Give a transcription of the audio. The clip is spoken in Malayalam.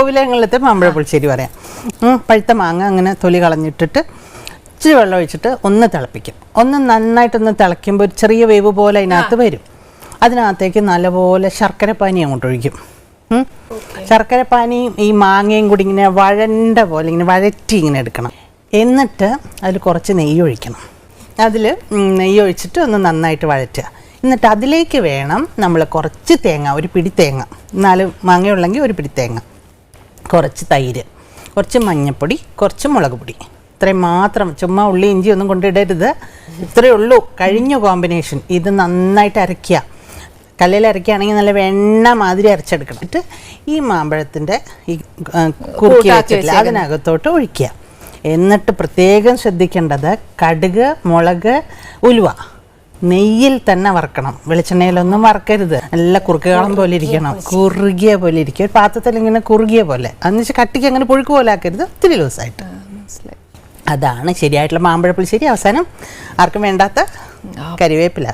കോവിലങ്ങളിലത്തെ മാമ്പഴ പുളിശ്ശേരി പറയാം. പഴുത്ത മാങ്ങ അങ്ങനെ തൊലി കളഞ്ഞിട്ടിട്ട് ഇച്ചിരി വെള്ളം ഒഴിച്ചിട്ട് ഒന്ന് തിളപ്പിക്കും. ഒന്ന് നന്നായിട്ടൊന്ന് തിളയ്ക്കുമ്പോൾ ഒരു ചെറിയ വേവ് പോലെ അതിനകത്ത് വരും. അതിനകത്തേക്ക് നല്ലപോലെ ശർക്കരപ്പാനി അങ്ങോട്ട് ഒഴിക്കും. ശർക്കരപ്പാനിയും ഈ മാങ്ങയും കൂടി ഇങ്ങനെ വഴണ്ട പോലെ ഇങ്ങനെ വഴറ്റി ഇങ്ങനെ എടുക്കണം. എന്നിട്ട് അതിൽ കുറച്ച് നെയ്യ് ഒഴിക്കണം. അതിൽ നെയ്യ് ഒഴിച്ചിട്ട് ഒന്ന് നന്നായിട്ട് വഴറ്റുക. എന്നിട്ട് അതിലേക്ക് വേണം നമ്മൾ കുറച്ച് തേങ്ങ, ഒരു പിടി തേങ്ങ, 4 മാങ്ങയുള്ളെങ്കിൽ ഒരു പിടി തേങ്ങ, കുറച്ച് തൈര്, കുറച്ച് മഞ്ഞൾപ്പൊടി, കുറച്ച് മുളക് പൊടി, ഇത്രയും മാത്രം. ചുമ്മാ ഉള്ളി ഇഞ്ചി ഒന്നും കൊണ്ടിടരുത്. ഇത്രയേ ഉള്ളൂ. കഴിഞ്ഞ കോമ്പിനേഷൻ. ഇത് നന്നായിട്ട് അരയ്ക്കുക. കല്ലിൽ അരയ്ക്കുകയാണെങ്കിൽ നല്ല വെണ്ണ മാതിരി അരച്ചെടുക്കണം. എന്നിട്ട് ഈ മാമ്പഴത്തിൻ്റെ ഈ കുറുക്കി വെച്ചിട്ടില്ല അതിനകത്തോട്ട് ഒഴിക്കുക. എന്നിട്ട് പ്രത്യേകം ശ്രദ്ധിക്കേണ്ടത് കടുക്, മുളക്, ഉലുവ നെയ്യിൽ തന്നെ വറക്കണം. വെളിച്ചെണ്ണയിലൊന്നും വറക്കരുത്. നല്ല കുറുക്കുകാളം പോലെ ഇരിക്കണം. കുറുകിയ പോലെ ഇരിക്കുക. ഒരു പാത്രത്തിൽ ഇങ്ങനെ കുറുകിയ പോലെ. അതെന്ന് വെച്ചാൽ കട്ടിക്ക് അങ്ങനെ പുഴുക്ക് പോലെ ആക്കരുത്. ഒത്തിരി ലൂസായിട്ട്. അതാണ് ശരിയായിട്ടുള്ള മാമ്പഴ പുളിശ്ശേരി. അവസാനം ആർക്കും വേണ്ടാത്ത കരിവേപ്പില.